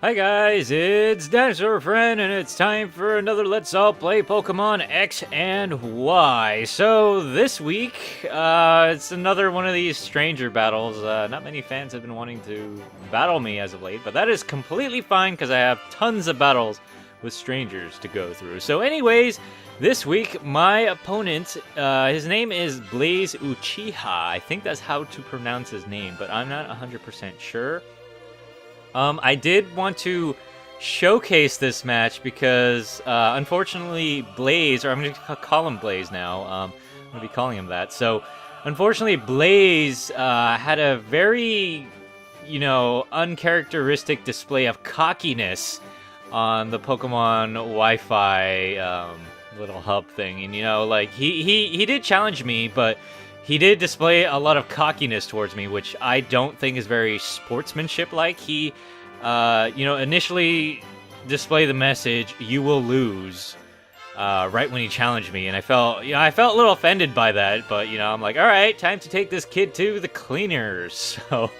Hi guys, it's Dinosaur Friend, and it's time for another Let's All Play Pokemon X and Y. So this week, it's another one of these stranger battles. Not many fans have been wanting to battle me as of late, but that is completely fine because I have tons of battles with strangers to go through. So anyways, this week, my opponent, his name is Blaze Uchiha. I think that's how to pronounce his name, but I'm not 100% sure. I did want to showcase this match because, unfortunately, Blaze, or I'm going to call him Blaze now, I'm going to be calling him that. So, unfortunately, Blaze had a very, uncharacteristic display of cockiness on the Pokemon Wi-Fi little hub thing. And, he did challenge me, but he did display a lot of cockiness towards me, which I don't think is very sportsmanship-like. He, initially displayed the message, "You will lose," right when he challenged me, and I felt a little offended by that. But I'm like, all right, time to take this kid to the cleaners. So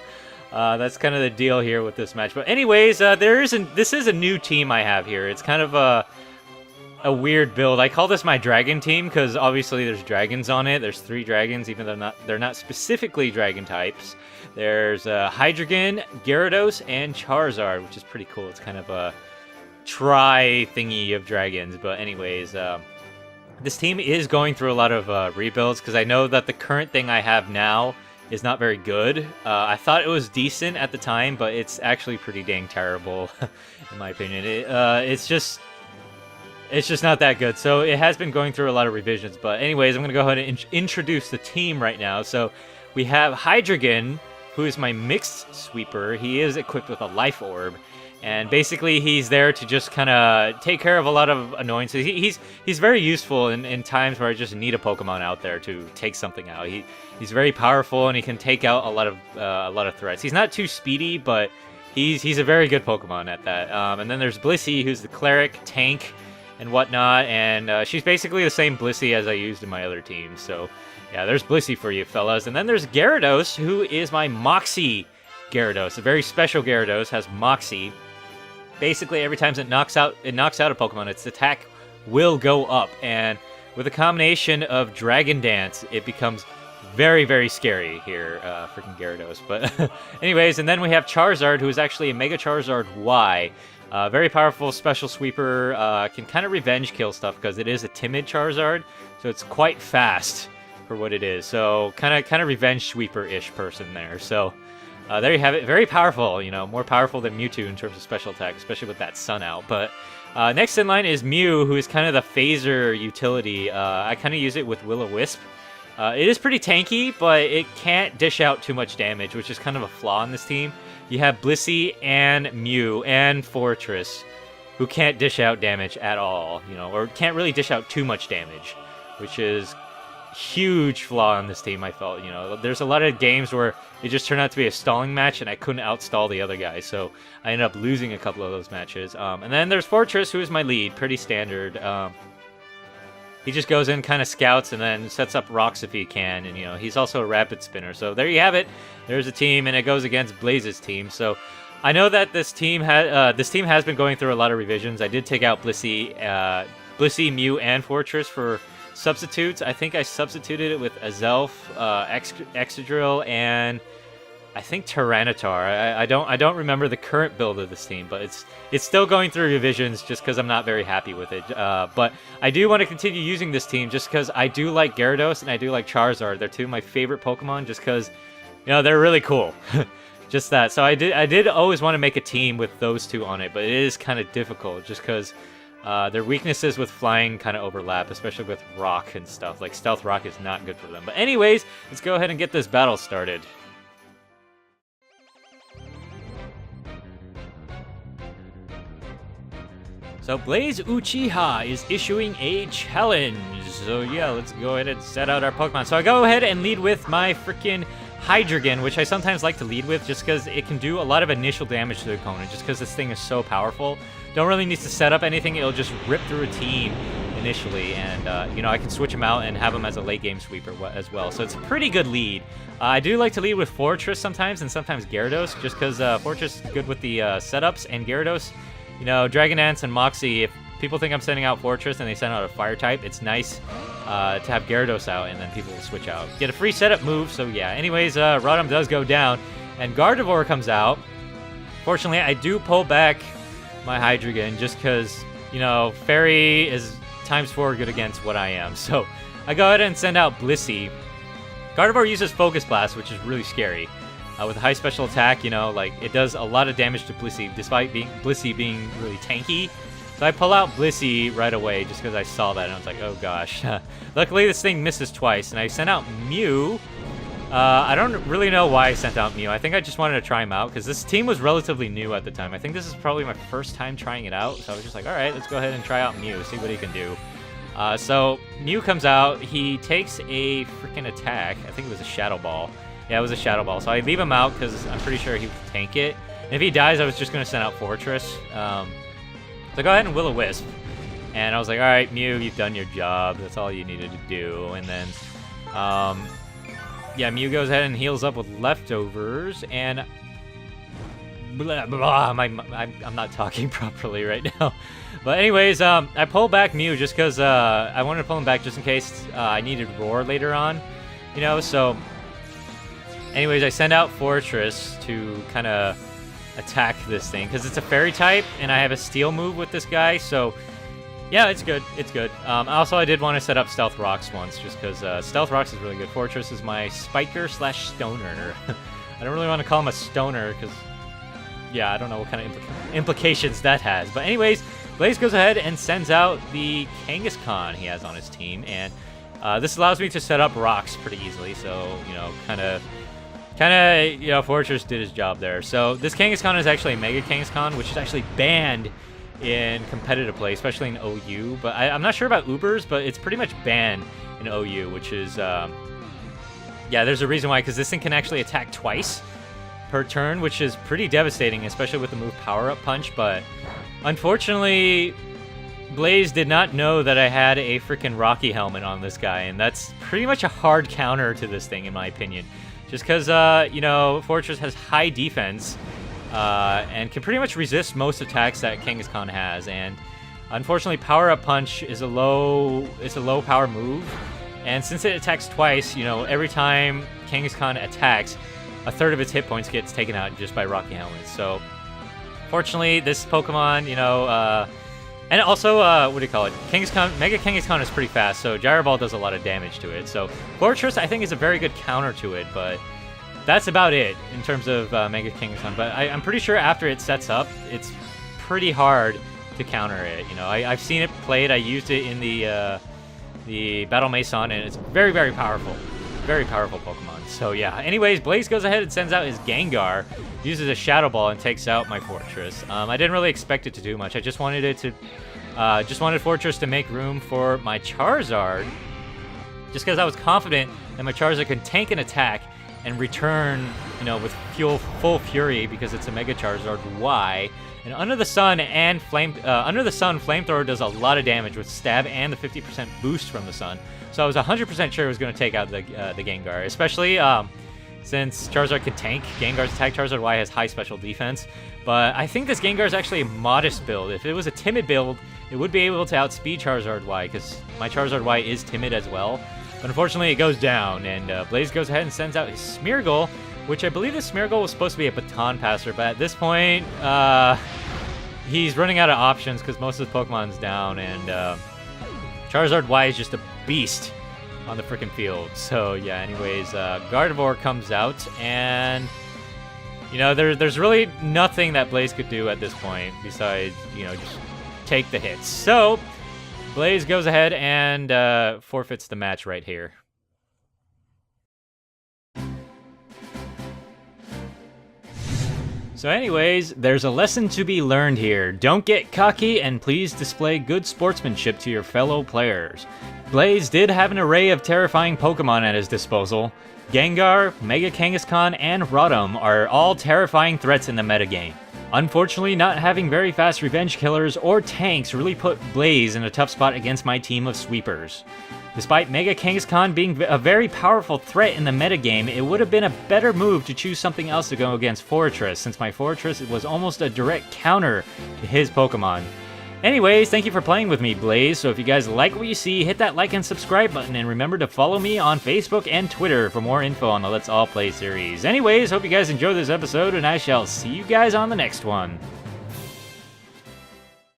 that's kind of the deal here with this match. But anyways, this is a new team I have here. It's kind of a weird build. I call this my dragon team because obviously there's dragons on it. There's 3 dragons, even though they're not specifically dragon types. There's Hydreigon, Gyarados, and Charizard, which is pretty cool. It's kind of a thingy of dragons. But anyways, this team is going through a lot of rebuilds because I know that the current thing I have now is not very good. I thought it was decent at the time, but it's actually pretty dang terrible, in my opinion. It's just not that good. So it has been going through a lot of revisions. But anyways, I'm going to go ahead and introduce the team right now. So we have Hydreigon, who is my mixed sweeper. He is equipped with a life orb. And basically, he's there to just kind of take care of a lot of annoyances. He's very useful in times where I just need a Pokemon out there to take something out. He's very powerful, and he can take out a lot of threats. He's not too speedy, but he's a very good Pokemon at that. And then there's Blissey, who's the Cleric, tank, and whatnot, and she's basically the same Blissey as I used in my other team. So yeah, there's Blissey for you fellas. And then there's Gyarados, who is my Moxie Gyarados. A very special Gyarados, has Moxie. Basically, every time it knocks out a Pokemon, its attack will go up, and with a combination of Dragon Dance, it becomes very, very scary here, freaking Gyarados. But anyways, and then we have Charizard, who is actually a Mega Charizard Y. Very powerful special sweeper, can kind of revenge kill stuff because it is a timid Charizard, so it's quite fast for what it is. So kind of revenge sweeper-ish person there. So there you have it. Very powerful, more powerful than Mewtwo in terms of special attack, especially with that sun out. But next in line is Mew, who is kind of the Phazer utility. I kind of use it with Will-O-Wisp. It is pretty tanky, but it can't dish out too much damage, which is kind of a flaw in this team. You have Blissey and Mew and Fortress, who can't dish out damage at all, or can't really dish out too much damage, which is a huge flaw in this team, I felt. There's a lot of games where it just turned out to be a stalling match, and I couldn't outstall the other guy, so I ended up losing a couple of those matches. And then there's Fortress, who is my lead, pretty standard. He just goes in, kind of scouts, and then sets up rocks if he can. And, he's also a rapid spinner. So there you have it. There's a team, and it goes against Blaze's team. So I know that this team has been going through a lot of revisions. I did take out Blissey, Mew, and Fortress for substitutes. I think I substituted it with Azelf, Excadrill, and I think Tyranitar. I don't remember the current build of this team, but it's still going through revisions just because I'm not very happy with it. But I do want to continue using this team just because I do like Gyarados and I do like Charizard. They're 2 of my favorite Pokemon just because, they're really cool. Just that. So I did always want to make a team with those 2 on it, but it is kind of difficult just because their weaknesses with flying kind of overlap, especially with rock and stuff. Like Stealth Rock is not good for them. But anyways, let's go ahead and get this battle started. So Blaze Uchiha is issuing a challenge. So yeah, let's go ahead and set out our Pokemon. So I go ahead and lead with my freaking Hydreigon, which I sometimes like to lead with just because it can do a lot of initial damage to the opponent, just because this thing is so powerful. Don't really need to set up anything, it'll just rip through a team initially, and, you know, I can switch him out and have him as a late-game sweeper as well. So it's a pretty good lead. I do like to lead with Fortress sometimes, and sometimes Gyarados, just because Fortress is good with the setups, and Gyarados, you know, Dragon Dance and Moxie, if people think I'm sending out Fortress and they send out a Fire type, it's nice to have Gyarados out, and then people will switch out. Get a free setup move, so yeah. Anyways, Rotom does go down, and Gardevoir comes out. Fortunately, I do pull back my Hydreigon just because, you know, Fairy is ×4 good against what I am. So I go ahead and send out Blissey. Gardevoir uses Focus Blast, which is really scary. With a high special attack, you know, like, it does a lot of damage to Blissey, despite Blissey being really tanky. So I pull out Blissey right away just because I saw that, and I was like, oh gosh. Luckily, this thing misses twice, and I sent out Mew. I don't really know why I sent out Mew. I think I just wanted to try him out, because this team was relatively new at the time. I think this is probably my first time trying it out, so I was just like, alright, let's go ahead and try out Mew, see what he can do. So Mew comes out, he takes a freaking attack. I think it was a Shadow Ball. Yeah, it was a Shadow Ball, so I leave him out because I'm pretty sure he would tank it. And if he dies, I was just going to send out Fortress. So go ahead and Will-O-Wisp. And I was like, alright, Mew, you've done your job. That's all you needed to do. And then, yeah, Mew goes ahead and heals up with Leftovers. And, blah, blah, I'm not talking properly right now. But anyways, I pull back Mew just because I wanted to pull him back just in case I needed Roar later on. You know, so... Anyways, I send out Fortress to kind of attack this thing, because it's a Fairy type, and I have a Steel move with this guy, so... Yeah, it's good. It's good. Also, I did want to set up Stealth Rocks once, just because Stealth Rocks is really good. Fortress is my Spiker/Stoner. I don't really want to call him a Stoner, because... Yeah, I don't know what kind of implications that has. But anyways, Blaze goes ahead and sends out the Kangaskhan he has on his team, and this allows me to set up rocks pretty easily, so, you know, kind of, you know, Fortress did his job there. So this Kangaskhan is actually a Mega Kangaskhan, which is actually banned in competitive play, especially in OU. But I'm not sure about Ubers, but it's pretty much banned in OU, which is, yeah, there's a reason why, because this thing can actually attack twice per turn, which is pretty devastating, especially with the move Power Up Punch. But unfortunately, Blaze did not know that I had a freaking Rocky helmet on this guy, and that's pretty much a hard counter to this thing, in my opinion. Just because, you know, Fortress has high defense, and can pretty much resist most attacks that Kangaskhan has, and unfortunately, Power Up Punch is a low power move, and since it attacks twice, you know, every time Kangaskhan attacks, a third of its hit points gets taken out just by Rocky Helmets. So, fortunately, this Pokemon, you know, and also, what do you call it? Kangaskhan, Mega Kangaskhan is pretty fast, so Gyro Ball does a lot of damage to it. So Fortress, I think, is a very good counter to it, but that's about it in terms of Mega Kangaskhan. But I'm pretty sure after it sets up, it's pretty hard to counter it. You know, I've seen it played. I used it in the Battle Mason, and it's very, very powerful. Very powerful Pokemon. So yeah, anyways, Blaze goes ahead and sends out his Gengar, uses a Shadow Ball, and takes out my Fortress. I didn't really expect it to do much. I just wanted it to, just wanted Fortress to make room for my Charizard, just because I was confident that my Charizard can tank an attack and return, you know, with full fury, because it's a Mega Charizard Y. And Under the Sun and Flamethrower does a lot of damage with Stab and the 50% boost from the Sun. So I was 100% sure it was going to take out the Gengar, especially since Charizard can tank. Gengar's attack, Charizard Y has high special defense. But I think this Gengar is actually a modest build. If it was a timid build, it would be able to outspeed Charizard Y, because my Charizard Y is timid as well. But unfortunately, it goes down, and Blaze goes ahead and sends out his Smeargle, which I believe this Smeargle was supposed to be a Baton Passer, but at this point, he's running out of options because most of his Pokemon's down, and Charizard Y is just a beast on the freaking field. So yeah, anyways, Gardevoir comes out, and you know, there's really nothing that Blaze could do at this point besides, you know, just take the hits. So Blaze goes ahead and forfeits the match right here. So anyways, there's a lesson to be learned here. Don't get cocky, and please display good sportsmanship to your fellow players. Blaze did have an array of terrifying Pokemon at his disposal. Gengar, Mega Kangaskhan, and Rotom are all terrifying threats in the metagame. Unfortunately, not having very fast revenge killers or tanks really put Blaze in a tough spot against my team of sweepers. Despite Mega Kangaskhan being a very powerful threat in the metagame, it would have been a better move to choose something else to go against Fortress, since my Fortress was almost a direct counter to his Pokemon. Anyways, thank you for playing with me, Blaze. So if you guys like what you see, hit that like and subscribe button, and remember to follow me on Facebook and Twitter for more info on the Let's All Play series. Anyways, hope you guys enjoyed this episode, and I shall see you guys on the next one.